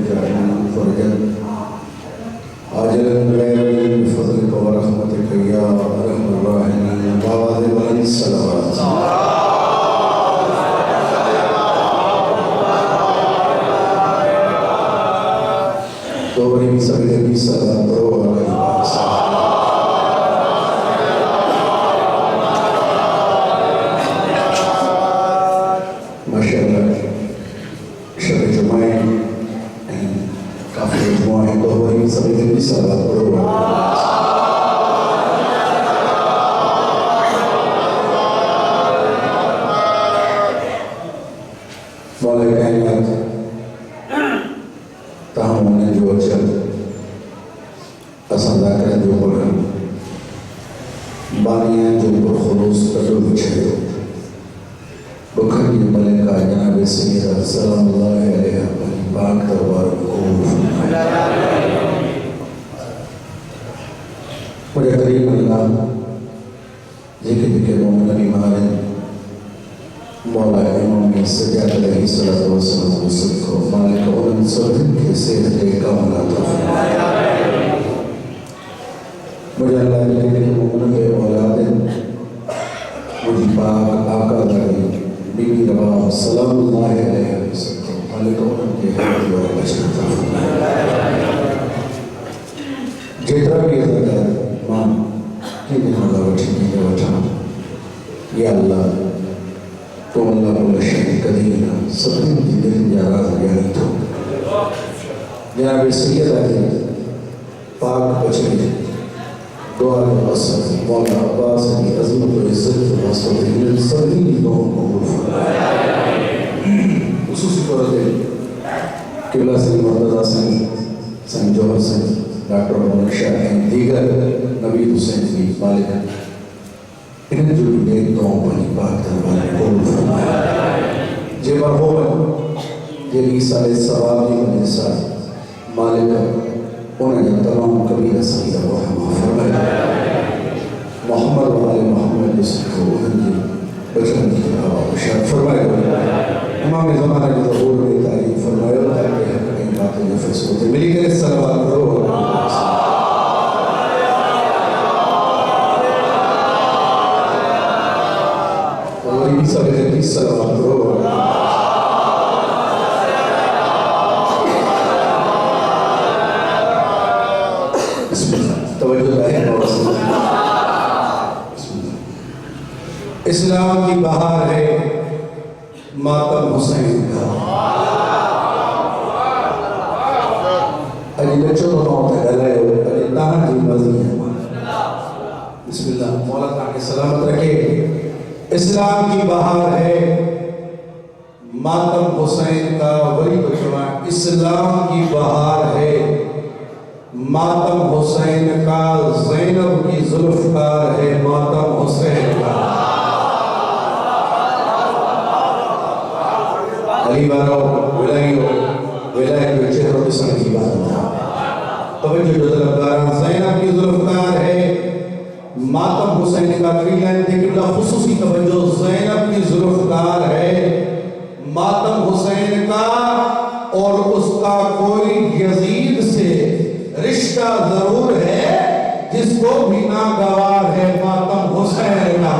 जअलना फरजन आजलन Garand बिफज़लिक व रहमतिक या अरहमर राहिमीन बावाज़ बुलंद सलावत तो बड़ी सभी की सलात करो इस्लाम की बहार है मातम हुसैन का अजी बच्चों तो मौत गले हो अरे ताना जी मजी है बिस्मिल्लाह मौला ताके सलामत रखे। इस्लाम की बहार है मातम हुसैन का वली बचवा इस्लाम की बहार है मातम हुसैन का ज़ैनब की जुल्फ़कार है मातम हुसैन का अली वालों विलायत के चेहरों पे समझ की बात था तवज्जो जो तलबगारान ज़ैनब की जुल्फ़कार है मातम हुसैन का फ़िलान थे कि खुसूसी तवज्जो ज़ैनब की जुल्फ़कार है मातम हुसैन का और उसका कोई यजीद से रिश्ता जरूर है जिसको भी नागवार है मातम हुसैन का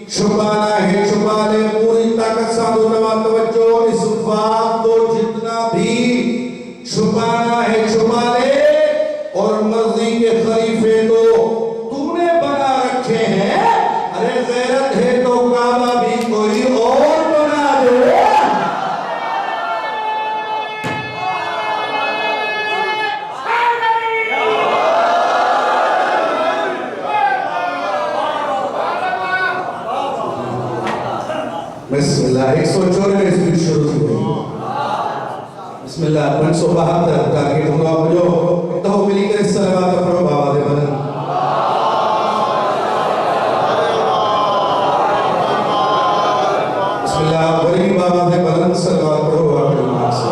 छुपाना है छुपा ले पूरी ताकत साधु नवा बात को जितना भी छुपाना है छुपा ले, और मर्जी के खलीफे तो तूने बना रखे हैं। अरे गैरत है तो काबा भी कोई और बना दे। बिस्मिल्लाह 194 ईस्वी शुरू हुई। बिस्मिल्लाह 572 ताकि तुम लोग जो तो मिलकर सलावत पढ़ो बाबा दे बदन। बिस्मिल्लाह वली बाबा दे बदन सलावत पढ़ो बाबा मां से।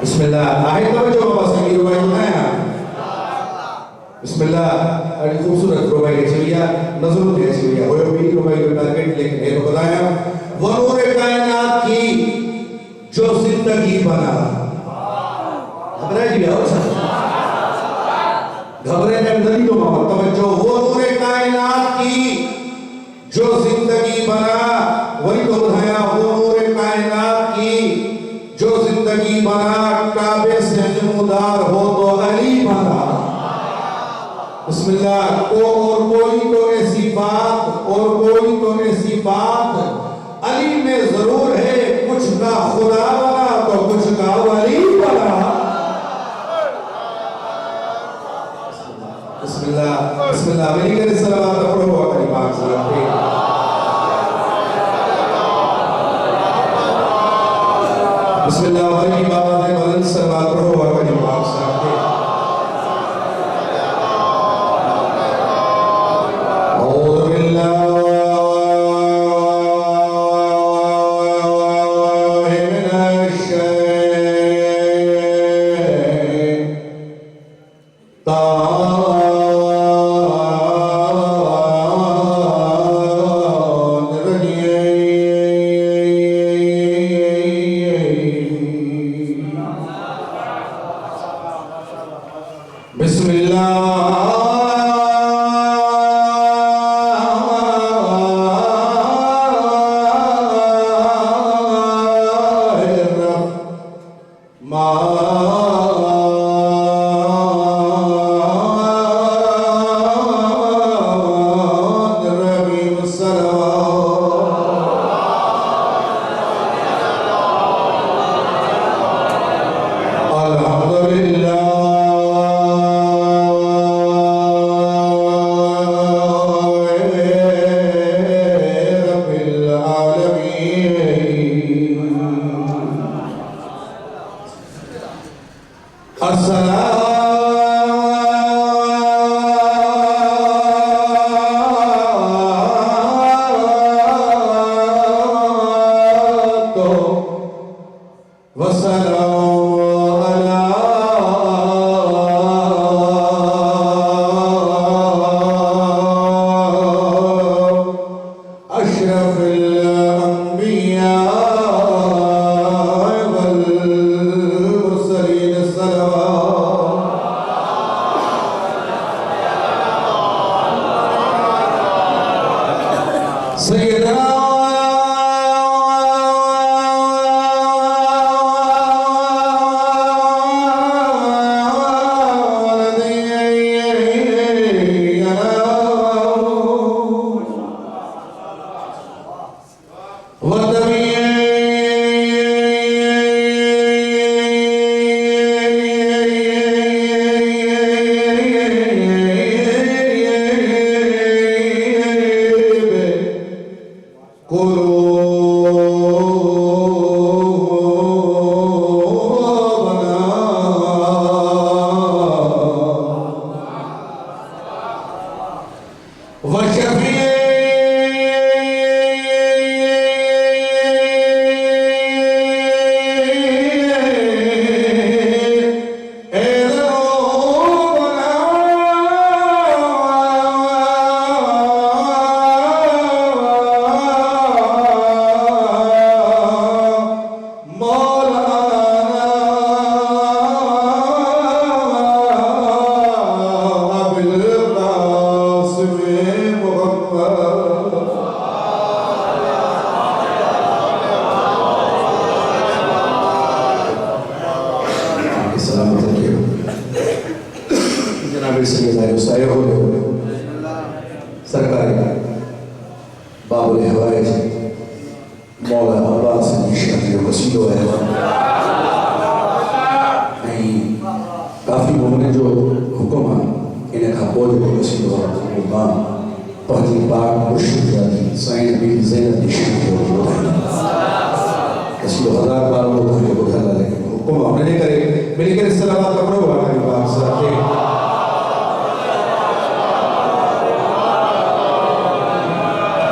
बिस्मिल्लाह आहिद जो बाबा संगीत रुबाई बनाया। बिस्मिल्लाह अरे खूबसूरत रुबाई चलिया नजर दे चलिया वो भी रुबाई का टारगेट लेकिन है तो बताया वो नूर कायनात की जो जिंदगी बना। घबराए जी और घबरे में नहीं तो मामा तवज्जो वो नूर कायनात की जो जिंदगी बना वही तो बताया वो नूर कायनात की जो जिंदगी बना काबे से जिम्मेदार हो तो अली बना। बिस्मिल्लाह को और कोई तो ऐसी बात अली में जरूर है, कुछ का खुदा बना तो कुछ का वली बना। बिस्मिल्लाह बिस्मिल्लाह वली के सलावत पढ़ो अपनी पाक सलाम पे। बिस्मिल्लाह वली बाबा ने बुलंद सलावत पढ़ो अपनी पाक सलाम पे। सरकारी बाबुल हवाइज मौला अब्बार से निशान जो वसीलो है काफ़ी मोमने जो हुक्म इन्हें खापोज को वसीलो है उम्मा पहली बार मुर्शिद जाती साइन भी ज़ैनब निशान जो बताई वसीलो हजार बार वो धने को धला लेकिन हुक्म हमने नहीं करे मिलकर इस सलावत का प्रोग्राम है बात साथे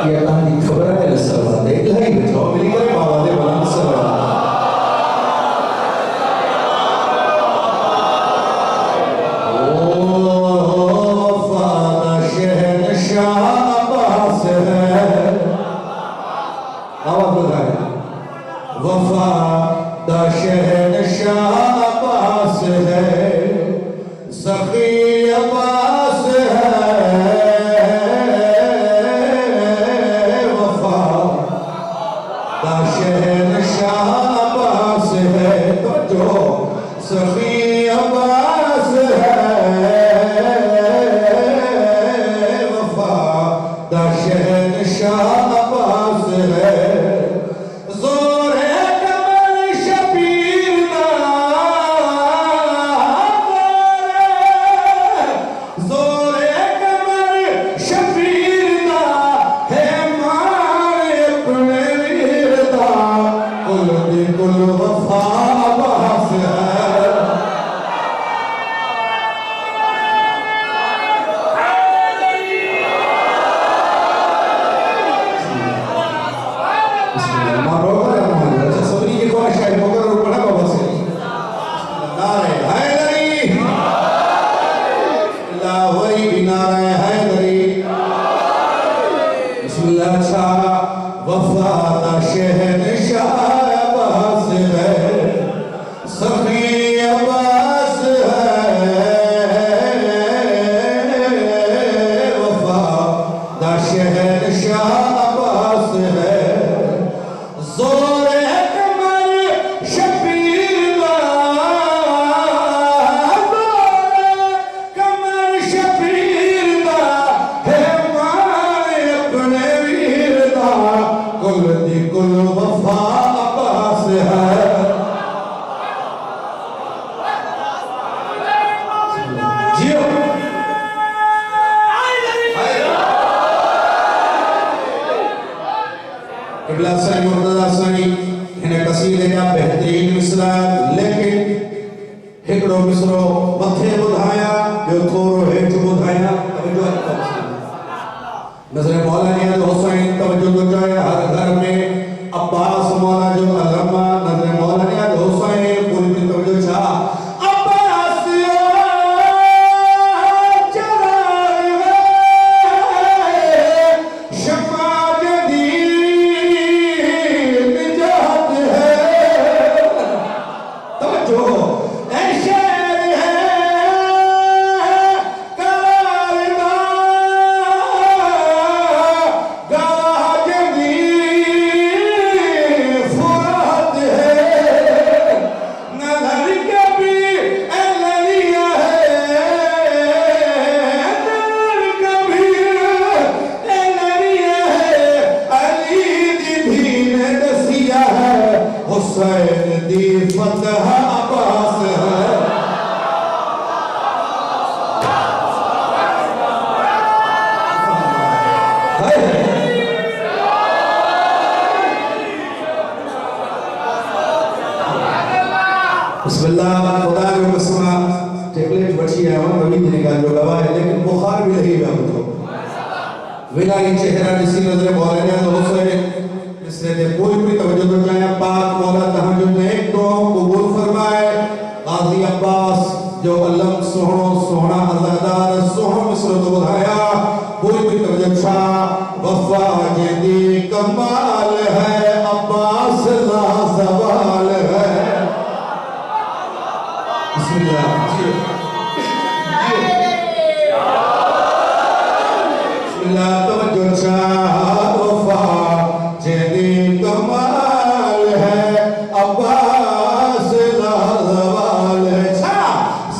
ये अल्लाह की खबर है सलावत एक लाई बैठो मिलकर बाबा दे बुलंद सलावत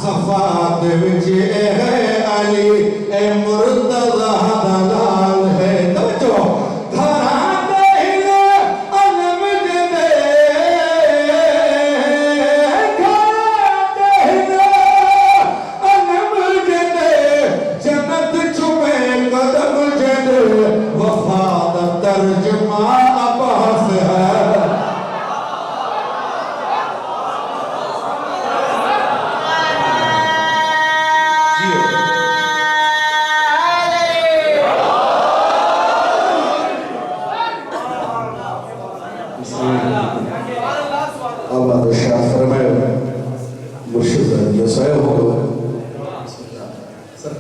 सफात विच है अली ए मुर्तज़ा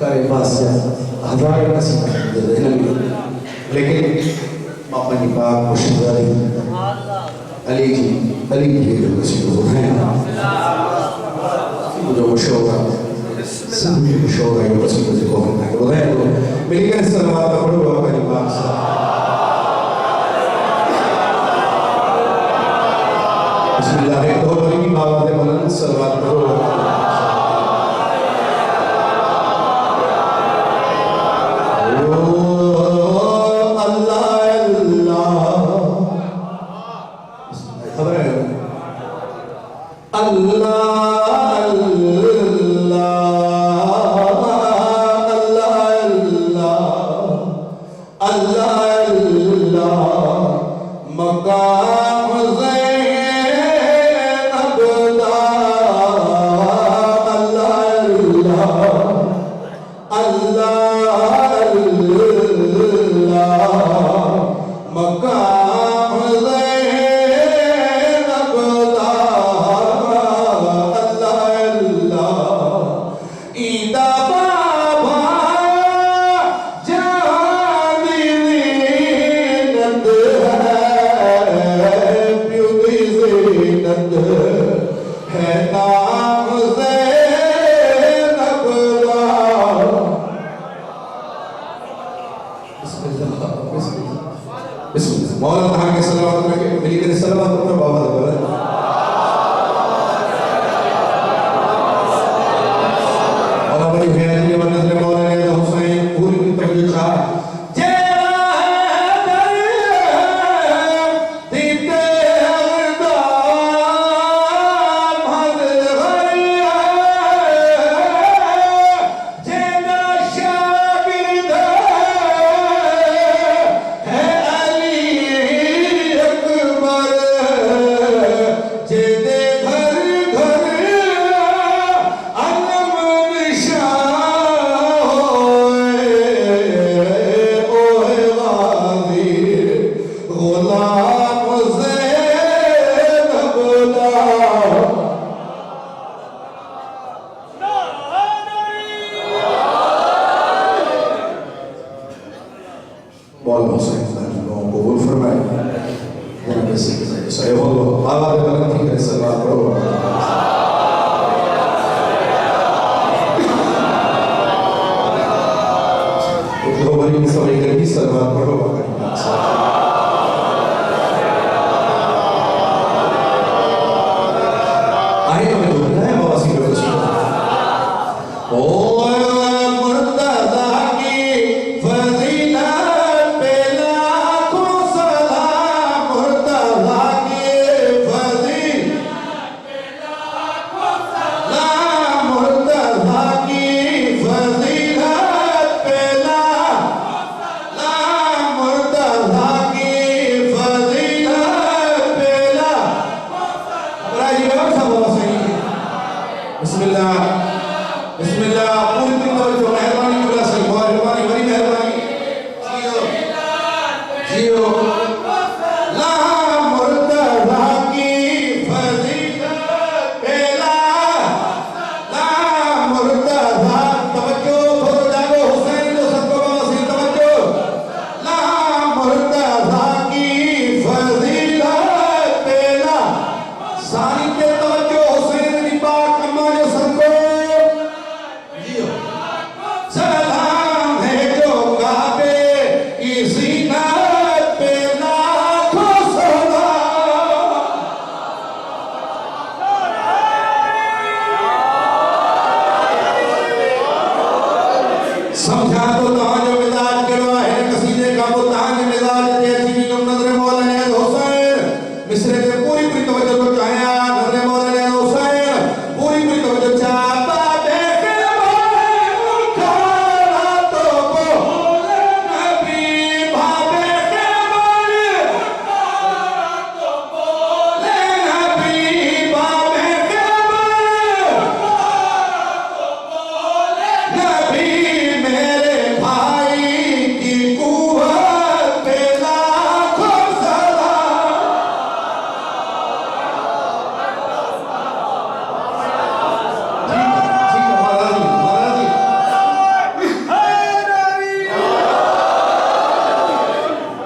करे पास जा हज़ार नसीब लेकिन पापा की पाक मुशीदारी अली जी जो किसी को है जो मशहूर सभी मशहूर है जो किसी को जिको है वो है तो मिलकर सलावत पढ़ो पापा की पाक से बिस्मिल्लाह तो बड़ी की बात है बोलन सलावत पढ़ो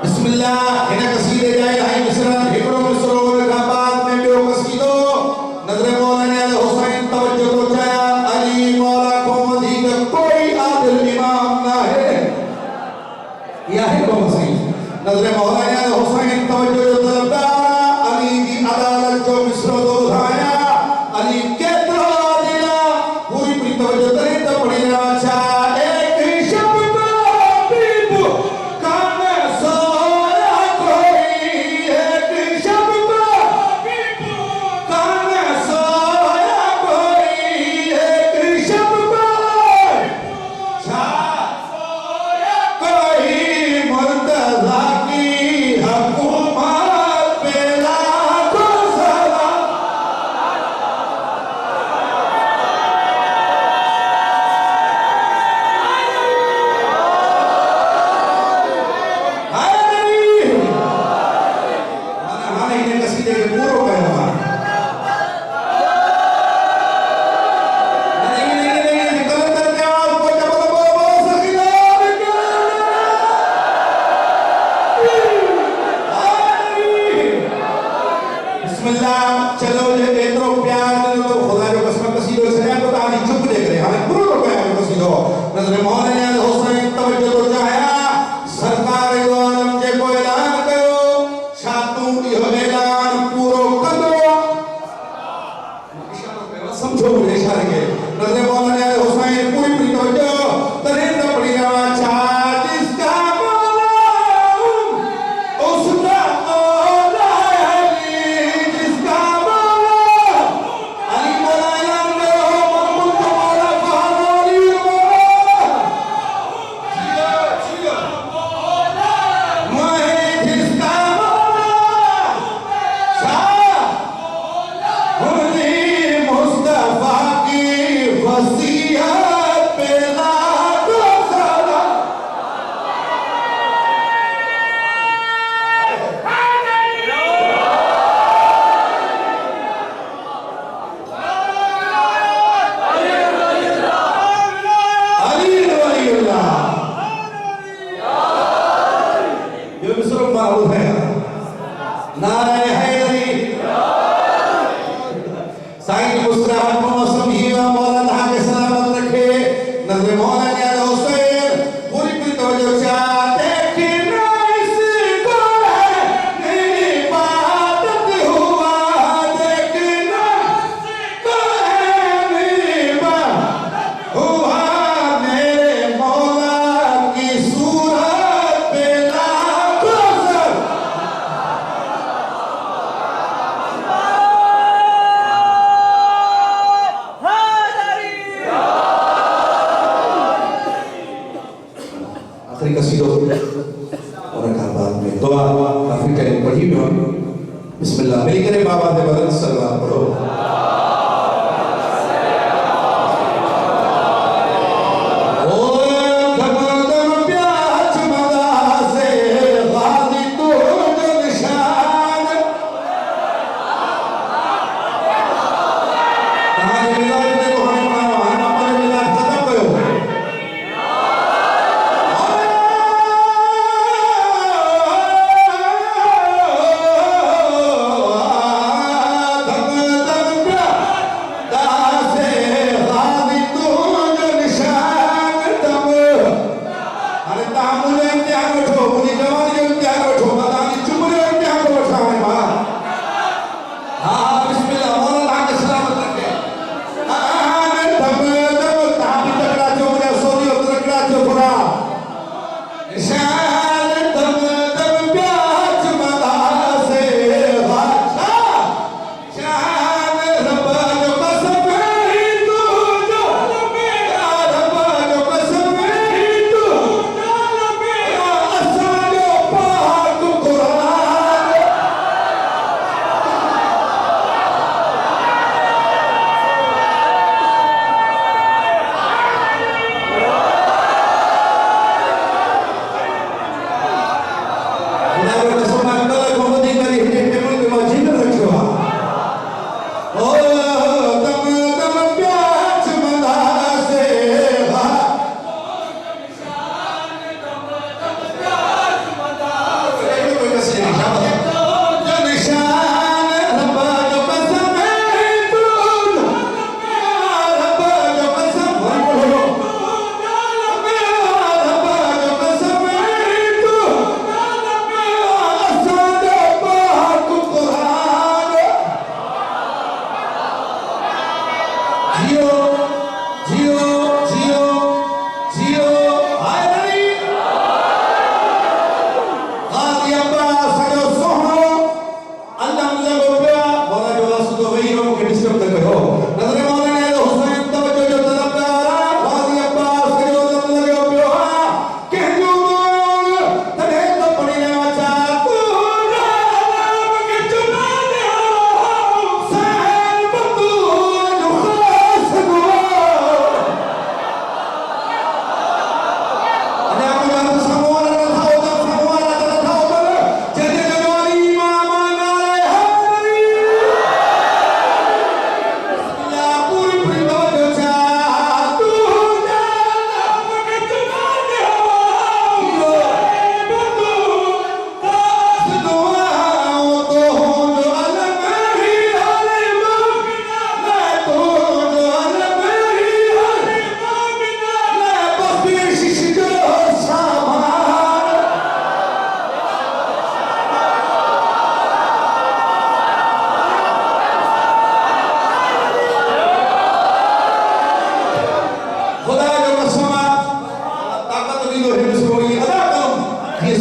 बिस्मिल्लाह इन कसीदे जाए हाई मिसरा हिकड़ो मिसरो का बाद में बियो कसीदो नजर मौलाना अल हुसैन तवज्जो तो चाया अली मौला को वधीक कोई आदिल इमाम ना है या है को सही नजर मौलाना अल हुसैन तवज्जो तो तलबदार अली की अदालत जो मिसरो दो धाया अली केतरो दिला पूरी पूरी तवज्जो करे तो पड़ी ना अच्छा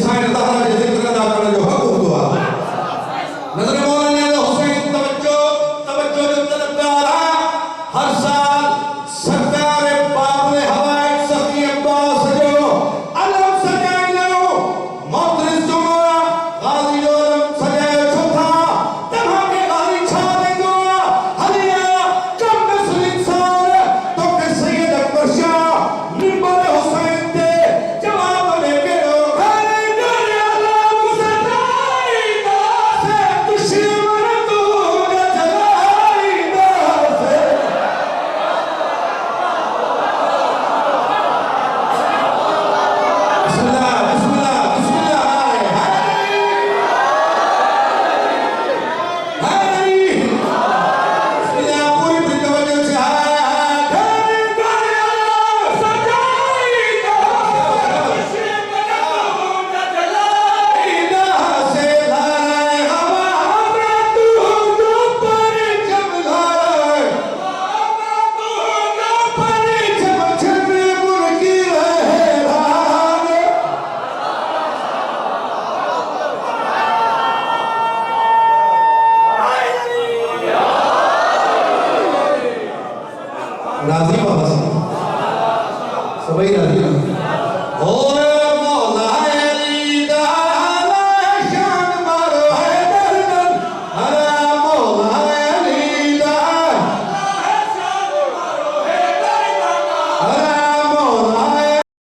साईं ज़हरा जे ज़िक्र अदा करण जो हक़ हूंदो आहे नज़र मौलाना हुसैन तवज्जो जो तलबगार आहे हर साल सरकार बाबले हवाए सखी अब्बास जो अलम सजाइनो मोतरिस जो गाज़ी जो अलम सजाए छो था तव्हां खे गाज़ी छा ॾींदो आहे हलिया कम नस्ल इंसान तोखे सैयद अकबर शाह मिंबर हुसैन ते जवाब में कहिड़ो घरे घरे अलम सजाईंदा से दुश्मन तू न जलाईंदा से बिस्मिल्लाह बिस्मिल्लाह बिस्मिल्लाह हाय बिस्मिल्लाह पूरी तवज्जो से हाय घरे घरे अलम सजाईंदा दुश्मन तू न जलाईंदा से लाए हवा हमरा तू जो पर जब लाए हवा तू जो पर जब छन मुर्गी रहे राग राजी बाबा साहब सभी राजी हो